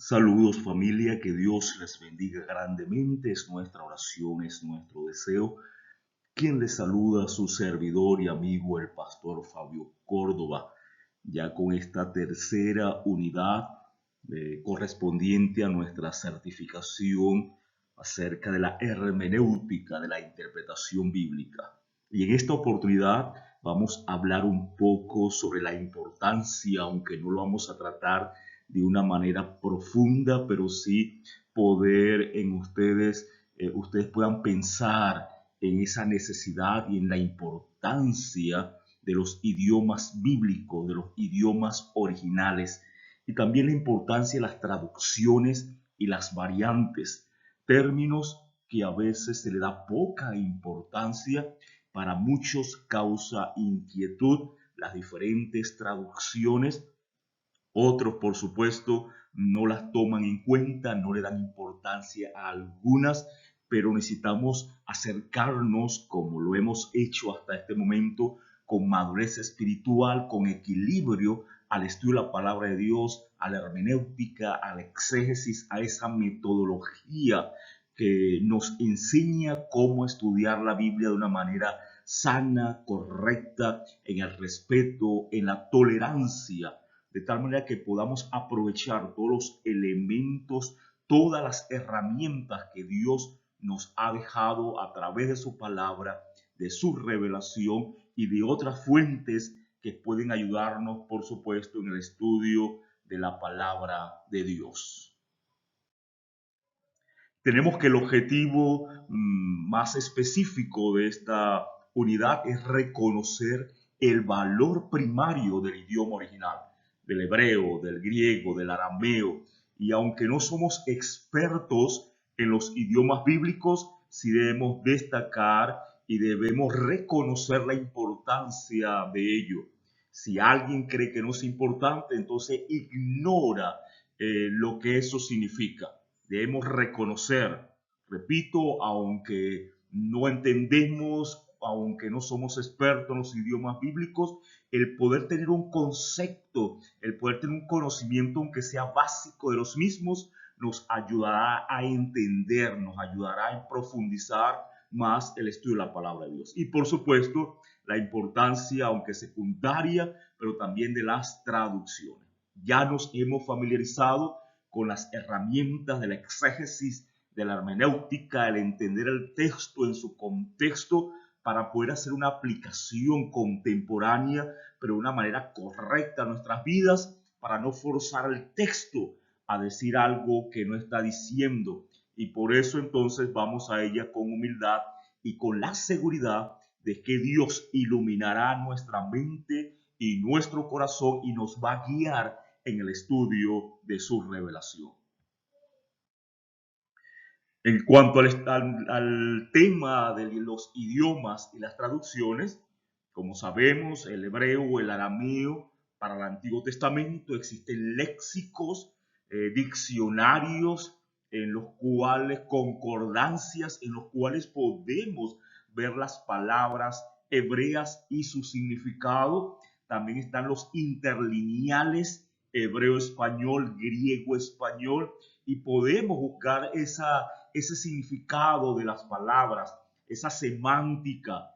Saludos familia, que Dios les bendiga grandemente, es nuestra oración, es nuestro deseo. Quien les saluda, su servidor y amigo el pastor Fabio Córdoba, ya con esta tercera unidad correspondiente a nuestra certificación acerca de la hermenéutica, de la interpretación bíblica. Y en esta oportunidad vamos a hablar un poco sobre la importancia, aunque no lo vamos a tratar de una manera profunda, pero sí poder en ustedes puedan pensar en esa necesidad y en la importancia de los idiomas bíblicos, de los idiomas originales, y también la importancia de las traducciones y las variantes, términos que a veces se le da poca importancia, para muchos causa inquietud las diferentes traducciones. Otros, por supuesto, no las toman en cuenta, no le dan importancia a algunas, pero necesitamos acercarnos, como lo hemos hecho hasta este momento, con madurez espiritual, con equilibrio, al estudio de la palabra de Dios, a la hermenéutica, a la exégesis, a esa metodología que nos enseña cómo estudiar la Biblia de una manera sana, correcta, en el respeto, en la tolerancia, de tal manera que podamos aprovechar todos los elementos, todas las herramientas que Dios nos ha dejado a través de su palabra, de su revelación y de otras fuentes que pueden ayudarnos, por supuesto, en el estudio de la palabra de Dios. Tenemos que el objetivo más específico de esta unidad es reconocer el valor primario del idioma original, del hebreo, del griego, del arameo. Y aunque no somos expertos en los idiomas bíblicos, sí debemos destacar y debemos reconocer la importancia de ello. Si alguien cree que no es importante, entonces ignora lo que eso significa. Debemos reconocer, repito, aunque no entendemos, aunque no somos expertos en los idiomas bíblicos, el poder tener un concepto, el poder tener un conocimiento, aunque sea básico de los mismos, nos ayudará a entender, nos ayudará a profundizar más el estudio de la palabra de Dios. Y por supuesto, la importancia, aunque secundaria, pero también de las traducciones. Ya nos hemos familiarizado con las herramientas de la exégesis, de la hermenéutica, el entender el texto en su contexto para poder hacer una aplicación contemporánea, pero de una manera correcta a nuestras vidas, para no forzar al texto a decir algo que no está diciendo. Y por eso entonces vamos a ella con humildad y con la seguridad de que Dios iluminará nuestra mente y nuestro corazón y nos va a guiar en el estudio de su revelación. En cuanto al tema de los idiomas y las traducciones, como sabemos, el hebreo, el arameo, para el Antiguo Testamento existen léxicos, diccionarios, en los cuales, concordancias, en los cuales podemos ver las palabras hebreas y su significado. También están los interlineales, hebreo-español, griego-español, y podemos buscar ese significado de las palabras, esa semántica,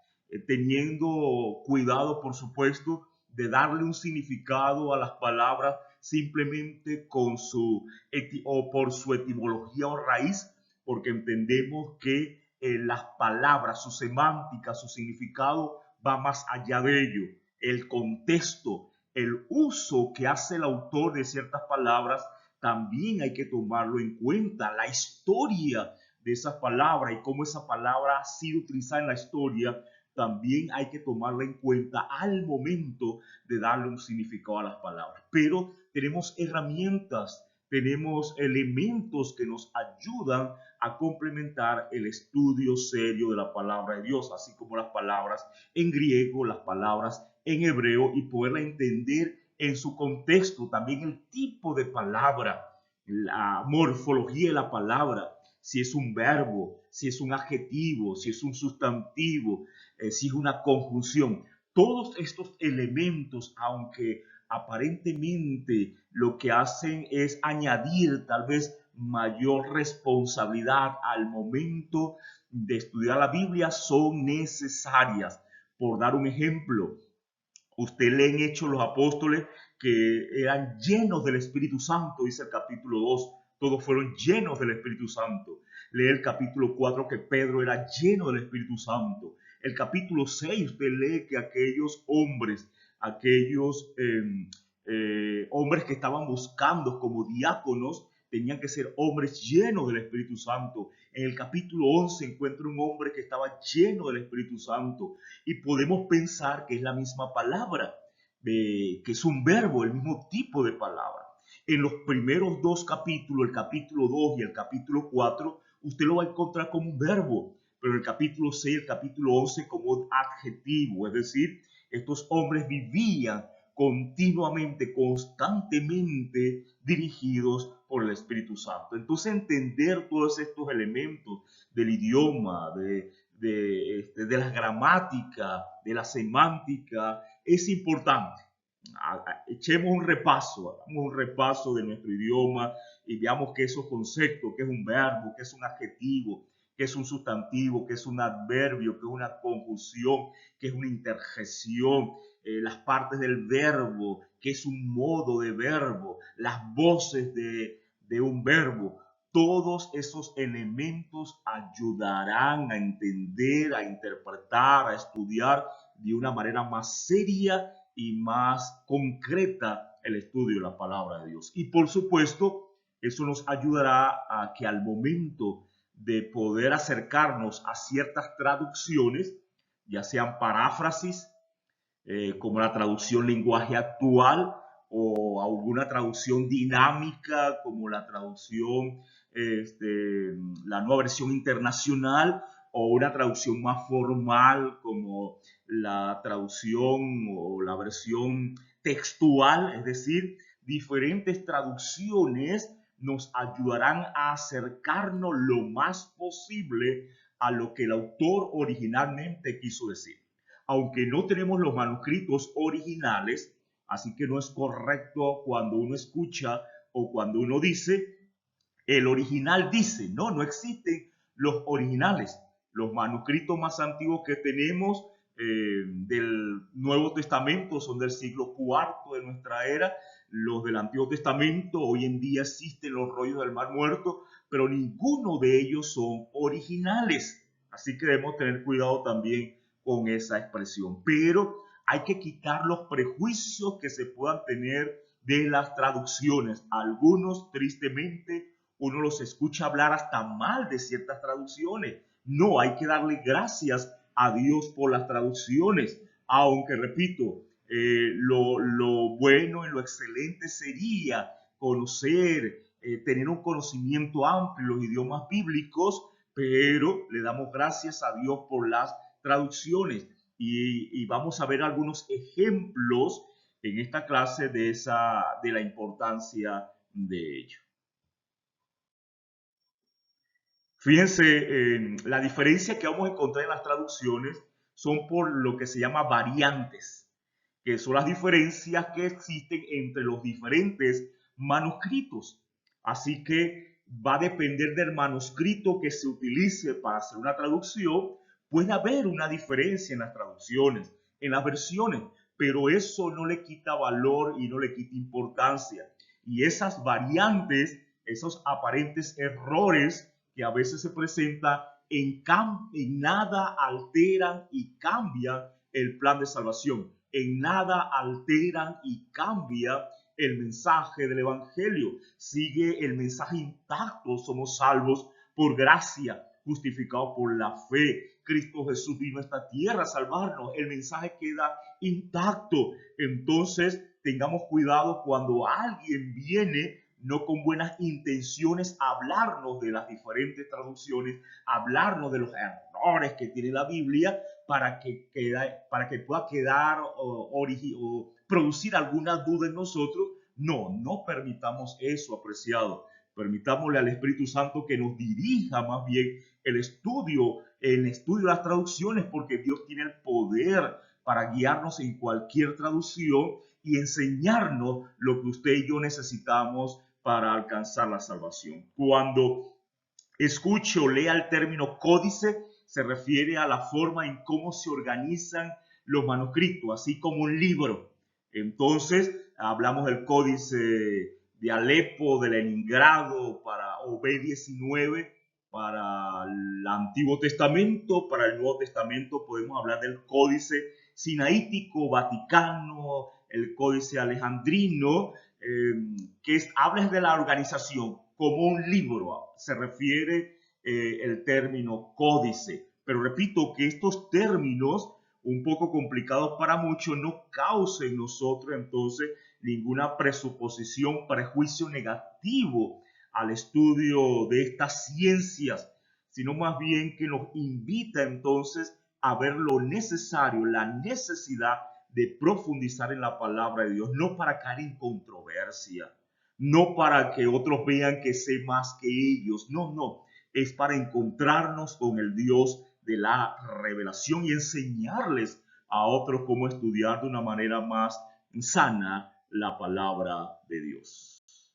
teniendo cuidado, por supuesto, de darle un significado a las palabras simplemente con o por su etimología o raíz, porque entendemos que las palabras, su semántica, su significado va más allá de ello. El contexto, el uso que hace el autor de ciertas palabras, también hay que tomarlo en cuenta. La historia de esa palabra y cómo esa palabra ha sido utilizada en la historia, también hay que tomarla en cuenta al momento de darle un significado a las palabras. Pero tenemos herramientas, tenemos elementos que nos ayudan a complementar el estudio serio de la palabra de Dios, así como las palabras en griego, las palabras en hebreo, y poderla entender en su contexto, también el tipo de palabra, la morfología de la palabra, si es un verbo, si es un adjetivo, si es un sustantivo, si es una conjunción. Todos estos elementos, aunque aparentemente lo que hacen es añadir tal vez mayor responsabilidad al momento de estudiar la Biblia, son necesarias. Por dar un ejemplo, usted lee en Hechos los Apóstoles que eran llenos del Espíritu Santo, dice el capítulo 2, todos fueron llenos del Espíritu Santo. Lee el capítulo 4 que Pedro era lleno del Espíritu Santo. El capítulo 6 usted lee que aquellos hombres, hombres que estaban buscando como diáconos, tenían que ser hombres llenos del Espíritu Santo. En el capítulo 11 encuentra un hombre que estaba lleno del Espíritu Santo y podemos pensar que es la misma palabra, que es un verbo, el mismo tipo de palabra. En los primeros dos capítulos, el capítulo 2 y el capítulo 4, usted lo va a encontrar como un verbo, pero el capítulo 6 y el capítulo 11 como un adjetivo, es decir, estos hombres vivían continuamente, constantemente dirigidos por el Espíritu Santo. Entonces, entender todos estos elementos del idioma, de la gramática, de la semántica, es importante. Echemos hagamos un repaso de nuestro idioma y veamos qué esos conceptos, qué es un verbo, qué es un adjetivo, qué es un sustantivo, qué es un adverbio, qué es una conjunción, qué es una interjección, las partes del verbo, qué es un modo de verbo, las voces de un verbo. Todos esos elementos ayudarán a entender, a interpretar, a estudiar de una manera más seria y más concreta el estudio de la palabra de Dios. Y por supuesto, eso nos ayudará a que al momento de poder acercarnos a ciertas traducciones, ya sean paráfrasis, como la traducción lenguaje actual, o alguna traducción dinámica como la traducción, la nueva versión internacional, o una traducción más formal como la traducción o la versión textual, es decir, diferentes traducciones nos ayudarán a acercarnos lo más posible a lo que el autor originalmente quiso decir. Aunque no tenemos los manuscritos originales, así que no es correcto cuando uno escucha o cuando uno dice, el original dice, no existen los originales. Los manuscritos más antiguos que tenemos del Nuevo Testamento son del siglo IV de nuestra era. Los del Antiguo Testamento, hoy en día existen los rollos del Mar Muerto, pero ninguno de ellos son originales. Así que debemos tener cuidado también con esa expresión. Pero hay que quitar los prejuicios que se puedan tener de las traducciones. Algunos, tristemente, uno los escucha hablar hasta mal de ciertas traducciones. No, hay que darle gracias a Dios por las traducciones, aunque repito, lo bueno y lo excelente sería conocer, tener un conocimiento amplio en los idiomas bíblicos, pero le damos gracias a Dios por las traducciones y vamos a ver algunos ejemplos en esta clase de la importancia de ello. Fíjense, la diferencia que vamos a encontrar en las traducciones son por lo que se llama variantes, que son las diferencias que existen entre los diferentes manuscritos. Así que va a depender del manuscrito que se utilice para hacer una traducción. Puede haber una diferencia en las traducciones, en las versiones, pero eso no le quita valor y no le quita importancia. Y esas variantes, esos aparentes errores que a veces se presenta en nada alteran y cambian el plan de salvación, en nada alteran y cambian el mensaje del evangelio. Sigue el mensaje intacto: somos salvos por gracia, justificados por la fe. Cristo Jesús vino a esta tierra a salvarnos. El mensaje queda intacto. Entonces, tengamos cuidado cuando alguien viene no con buenas intenciones a hablarnos de las diferentes traducciones, hablarnos de los errores que tiene la Biblia para que pueda quedar o producir alguna duda en nosotros. No permitamos eso, apreciado. Permitámosle al Espíritu Santo que nos dirija más bien el estudio de las traducciones, porque Dios tiene el poder para guiarnos en cualquier traducción y enseñarnos lo que usted y yo necesitamos para alcanzar la salvación. Cuando escuche o lea el término códice, se refiere a la forma en cómo se organizan los manuscritos, así como un libro. Entonces, hablamos del códice de Alepo, de Leningrado, o B19 para el Antiguo Testamento. Para el Nuevo Testamento podemos hablar del códice sinaítico, vaticano, el códice alejandrino, habla de la organización como un libro, se refiere el término códice. Pero repito que estos términos, un poco complicados para muchos, no causen en nosotros entonces ninguna presuposición, prejuicio negativo al estudio de estas ciencias, sino más bien que nos invita entonces a ver lo necesario, la necesidad de profundizar en la palabra de Dios, no para caer en controversia, no para que otros vean que sé más que ellos, no, es para encontrarnos con el Dios de la revelación y enseñarles a otros cómo estudiar de una manera más sana la palabra de Dios.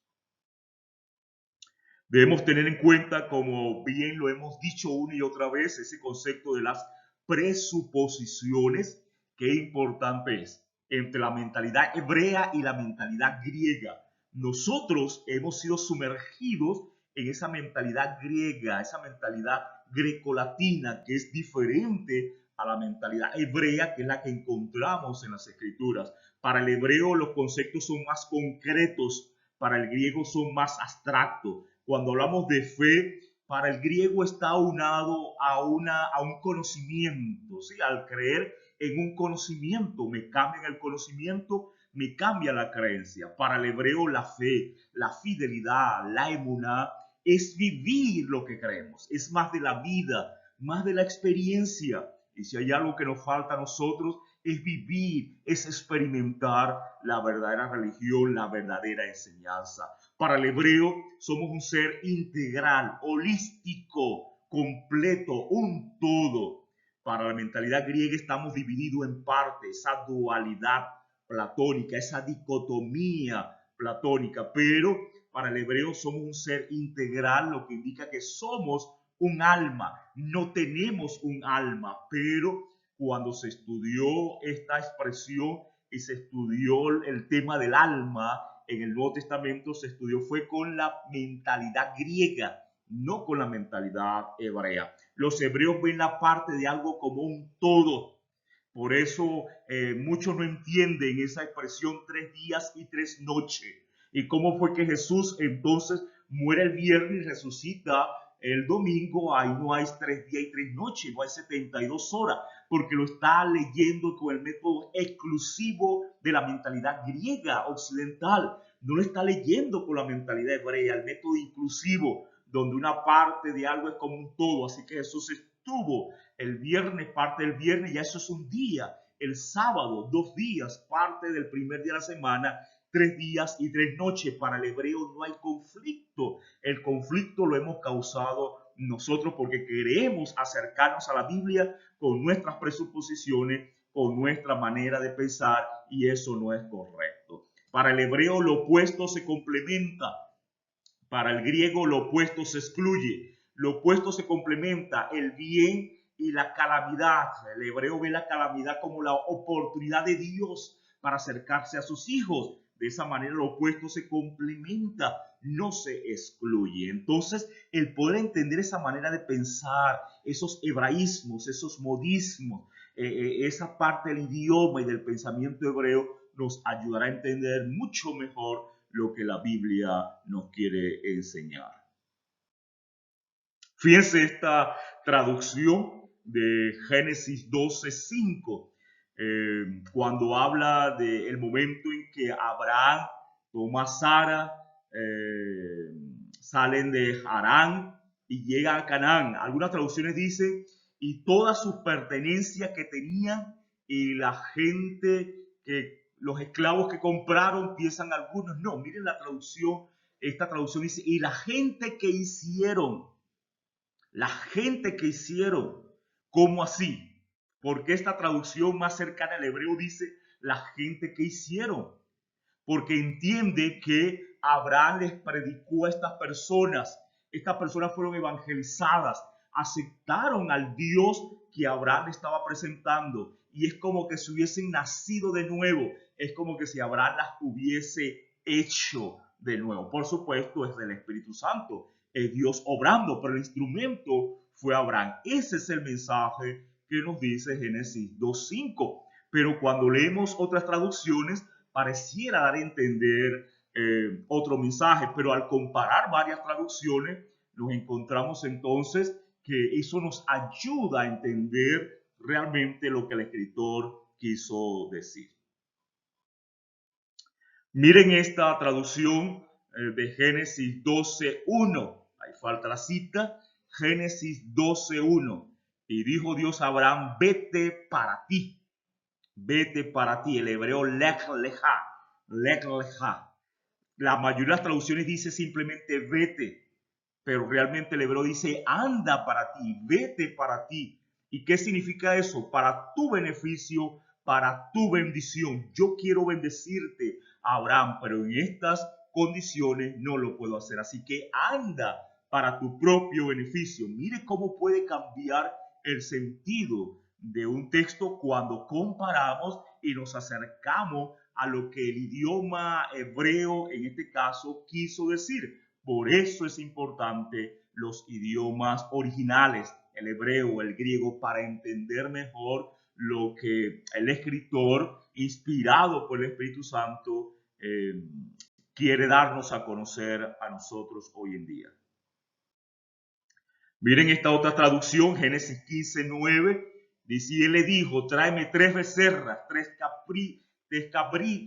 Debemos tener en cuenta, como bien lo hemos dicho una y otra vez, ese concepto de las presuposiciones. Qué importante es entre la mentalidad hebrea y la mentalidad griega. Nosotros hemos sido sumergidos en esa mentalidad griega, esa mentalidad grecolatina, que es diferente a la mentalidad hebrea, que es la que encontramos en las escrituras. Para el hebreo los conceptos son más concretos, para el griego son más abstractos. Cuando hablamos de fe, para el griego está aunado a un conocimiento, ¿sí? Al creer en un conocimiento, me cambia el conocimiento, me cambia la creencia. Para el hebreo la fe, la fidelidad, la emuná, es vivir lo que creemos, es más de la vida, más de la experiencia. Y si hay algo que nos falta a nosotros, es vivir, es experimentar la verdadera religión, la verdadera enseñanza. Para el hebreo somos un ser integral, holístico, completo, un todo. Para la mentalidad griega estamos divididos en partes, esa dualidad platónica, esa dicotomía platónica, pero para el hebreo somos un ser integral, lo que indica que somos un alma, no tenemos un alma, pero cuando se estudió esta expresión y se estudió el tema del alma en el Nuevo Testamento, se estudió fue con la mentalidad griega, no con la mentalidad hebrea. Los hebreos ven la parte de algo como un todo. Por eso muchos no entienden esa expresión 3 días y 3 noches. ¿Y cómo fue que Jesús entonces muere el viernes y resucita el domingo? Ahí no hay 3 días y 3 noches, no hay 72 horas, porque lo está leyendo con el método exclusivo de la mentalidad griega occidental. No lo está leyendo con la mentalidad hebrea, el método inclusivo, donde una parte de algo es como un todo. Así que Jesús estuvo el viernes, parte del viernes, ya eso es un día. El sábado, 2 días, parte del primer día de la semana, 3 días y 3 noches. Para el hebreo no hay conflicto. El conflicto lo hemos causado nosotros porque queremos acercarnos a la Biblia con nuestras presuposiciones, con nuestra manera de pensar, y eso no es correcto. Para el hebreo lo opuesto se complementa. Para el griego lo opuesto se excluye. Lo opuesto se complementa, el bien y la calamidad. El hebreo ve la calamidad como la oportunidad de Dios para acercarse a sus hijos. De esa manera lo opuesto se complementa, no se excluye. Entonces, el poder entender esa manera de pensar, esos hebraísmos, esos modismos, esa parte del idioma y del pensamiento hebreo nos ayudará a entender mucho mejor lo que la Biblia nos quiere enseñar. Fíjense esta traducción de Génesis 12:5, cuando habla del momento en que Abraham toma a Sara, salen de Harán y llegan a Canaán. Algunas traducciones dicen, y todas sus pertenencias que tenían, y la gente los esclavos que compraron, piensan algunos. No, miren la traducción, esta traducción dice, y la gente que hicieron. La gente que hicieron. ¿Cómo así? Porque esta traducción más cercana al hebreo dice la gente que hicieron, porque entiende que Abraham les predicó a estas personas. Estas personas fueron evangelizadas, aceptaron al Dios que Abraham estaba presentando, y es como que si hubiesen nacido de nuevo, es como que si Abraham las hubiese hecho de nuevo. Por supuesto, es del Espíritu Santo, es Dios obrando, pero el instrumento fue Abraham. Ese es el mensaje que nos dice Génesis 2:5. Pero cuando leemos otras traducciones, pareciera dar a entender otro mensaje, pero al comparar varias traducciones, nos encontramos entonces que eso nos ayuda a entender realmente lo que el escritor quiso decir. Miren esta traducción de Génesis 12:1. Ahí falta la cita. Génesis 12:1. Y dijo Dios a Abraham, vete para ti. Vete para ti. El hebreo lech lecha. Lech lecha. La mayoría de las traducciones dice simplemente vete, pero realmente el hebreo dice anda para ti, vete para ti. ¿Y qué significa eso? Para tu beneficio, para tu bendición. Yo quiero bendecirte, Abraham, pero en estas condiciones no lo puedo hacer. Así que anda para tu propio beneficio. Mire cómo puede cambiar el sentido de un texto cuando comparamos y nos acercamos a lo que el idioma hebreo en este caso quiso decir. Por eso es importante los idiomas originales, el hebreo, el griego, para entender mejor lo que el escritor, inspirado por el Espíritu Santo, quiere darnos a conocer a nosotros hoy en día. Miren esta otra traducción, Génesis 15:9, dice, y él le dijo, tráeme 3 becerras, 3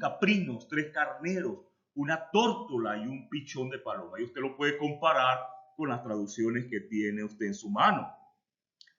caprinos, 3 carneros, una tórtola y un pichón de paloma. Y usted lo puede comparar con las traducciones que tiene usted en su mano.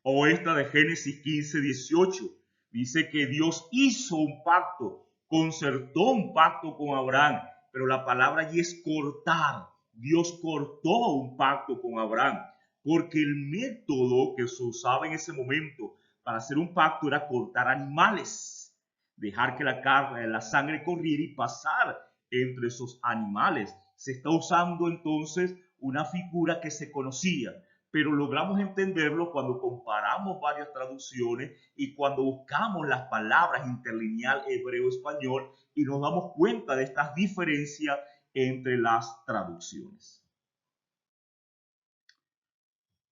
O esta de Génesis 15:18, dice que Dios hizo un pacto, concertó un pacto con Abraham, pero la palabra allí es cortar. Dios cortó un pacto con Abraham, porque el método que se usaba en ese momento para hacer un pacto era cortar animales, dejar que la sangre corriera y pasar entre esos animales. Se está usando entonces una figura que se conocía, pero logramos entenderlo cuando comparamos varias traducciones y cuando buscamos las palabras interlineal hebreo-español y nos damos cuenta de estas diferencias entre las traducciones.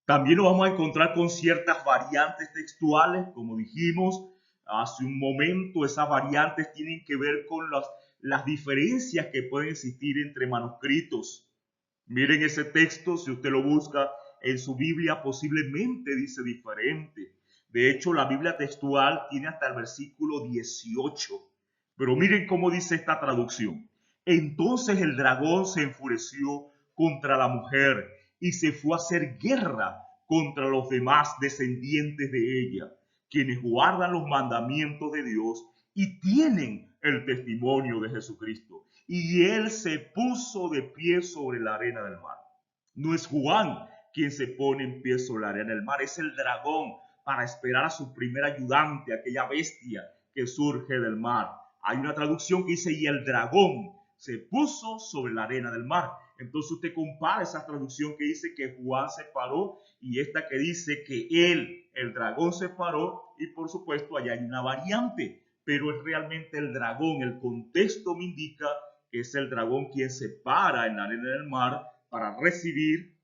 También nos vamos a encontrar con ciertas variantes textuales, como dijimos hace un momento. Esas variantes tienen que ver con las diferencias que pueden existir entre manuscritos. Miren ese texto, si usted lo busca en su Biblia, posiblemente dice diferente. De hecho, la Biblia textual tiene hasta el versículo 18. Pero miren cómo dice esta traducción. Entonces el dragón se enfureció contra la mujer y se fue a hacer guerra contra los demás descendientes de ella, quienes guardan los mandamientos de Dios y tienen el testimonio de Jesucristo. Y él se puso de pie sobre la arena del mar. No es Juan quien se pone en pie sobre la arena del mar, es el dragón para esperar a su primer ayudante, aquella bestia que surge del mar. Hay una traducción que dice, y el dragón se puso sobre la arena del mar. Entonces usted compara esa traducción que dice que Juan se paró y esta que dice que él, el dragón, se paró, y por supuesto allá hay una variante, pero es realmente el dragón. El contexto me indica que es el dragón quien se para en la arena del mar para recibir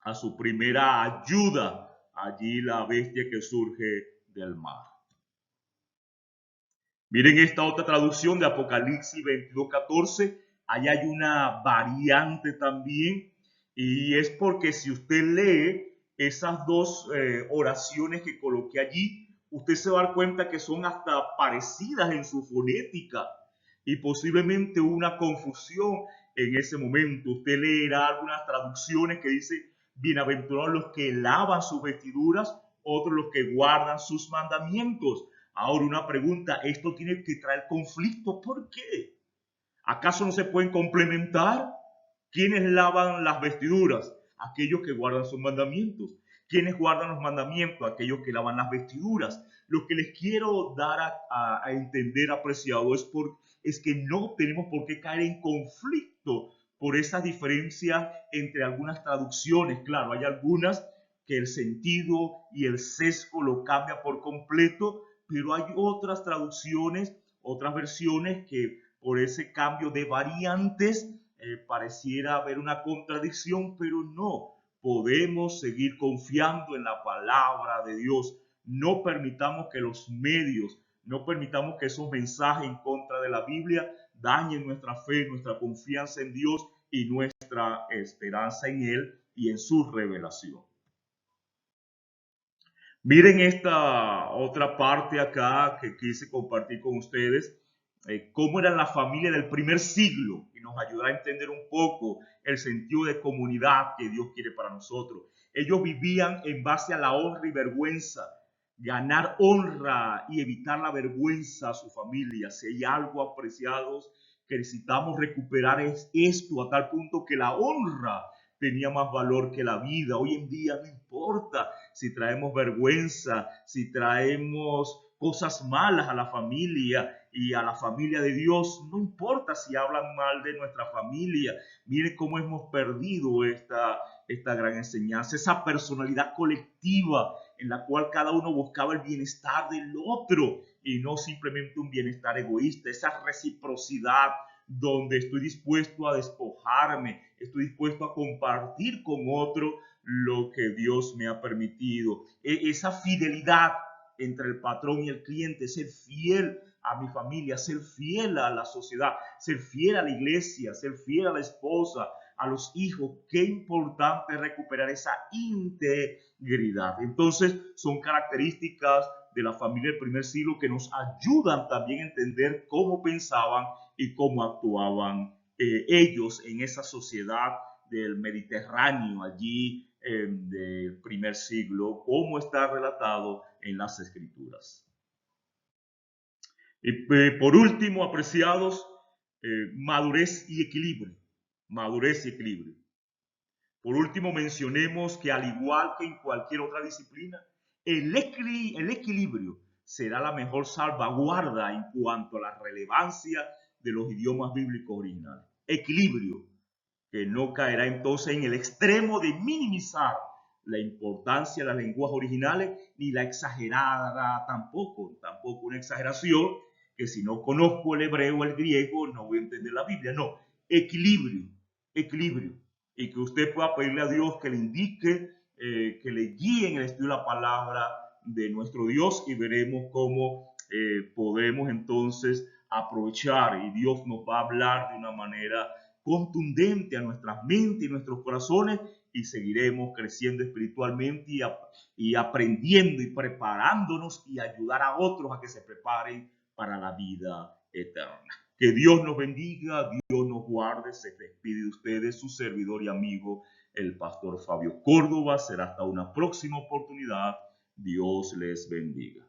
a su primera ayuda, allí la bestia que surge del mar. Miren esta otra traducción de Apocalipsis 22:14. Allá hay una variante también, y es porque si usted lee esas dos oraciones que coloqué allí, usted se va a dar cuenta que son hasta parecidas en su fonética y posiblemente una confusión en ese momento. Usted leerá algunas traducciones que dice, bienaventurados los que lavan sus vestiduras, otros los que guardan sus mandamientos. Ahora una pregunta, ¿esto tiene que traer conflicto? ¿Por qué? ¿Acaso no se pueden complementar? ¿Quiénes lavan las vestiduras? Aquellos que guardan sus mandamientos. ¿Quiénes guardan los mandamientos? Aquellos que lavan las vestiduras. Lo que les quiero dar a entender, apreciado, es que no tenemos por qué caer en conflicto por esas diferencias entre algunas traducciones. Claro, hay algunas que el sentido y el sesgo lo cambia por completo, pero hay otras traducciones, otras versiones que por ese cambio de variantes pareciera haber una contradicción, pero no. Podemos seguir confiando en la palabra de Dios. No permitamos que los medios, no permitamos que esos mensajes en contra de la Biblia dañen nuestra fe, nuestra confianza en Dios y nuestra esperanza en Él y en su revelación. Miren esta otra parte acá que quise compartir con ustedes, cómo era la familia del primer siglo, y nos ayudará a entender un poco el sentido de comunidad que Dios quiere para nosotros. Ellos vivían en base a la honra y vergüenza, ganar honra y evitar la vergüenza a su familia. Si hay algo, apreciados, que necesitamos recuperar es esto, a tal punto que la honra tenía más valor que la vida. Hoy en día no importa si traemos vergüenza, si traemos cosas malas a la familia y a la familia de Dios, no importa si hablan mal de nuestra familia. Miren cómo hemos perdido esta gran enseñanza, esa personalidad colectiva en la cual cada uno buscaba el bienestar del otro y no simplemente un bienestar egoísta, esa reciprocidad donde estoy dispuesto a despojarme, estoy dispuesto a compartir con otro lo que Dios me ha permitido. Esa fidelidad entre el patrón y el cliente, ser fiel a mi familia, ser fiel a la sociedad, ser fiel a la iglesia, ser fiel a la esposa, a los hijos. Qué importante recuperar esa integridad. Entonces, son características de la familia del primer siglo que nos ayudan también a entender cómo pensaban y cómo actuaban ellos en esa sociedad del Mediterráneo, allí del primer siglo, como está relatado en las Escrituras. Y por último, apreciados, madurez y equilibrio. Madurez y equilibrio. Por último, mencionemos que al igual que en cualquier otra disciplina, el equilibrio será la mejor salvaguarda en cuanto a la relevancia de los idiomas bíblicos originales. Equilibrio, que no caerá entonces en el extremo de minimizar la importancia de las lenguas originales, ni la exagerada tampoco una exageración, que si no conozco el hebreo o el griego no voy a entender la Biblia. No, equilibrio, y que usted pueda pedirle a Dios que le indique, que le guíe en el estudio de la palabra de nuestro Dios, y veremos cómo podemos entonces aprovechar, y Dios nos va a hablar de una manera contundente a nuestras mentes y nuestros corazones, y seguiremos creciendo espiritualmente y aprendiendo y preparándonos y ayudar a otros a que se preparen para la vida eterna. Que Dios nos bendiga, Dios nos guarde. Se despide de ustedes su servidor y amigo, el pastor Fabio Córdoba. Será hasta una próxima oportunidad. Dios les bendiga.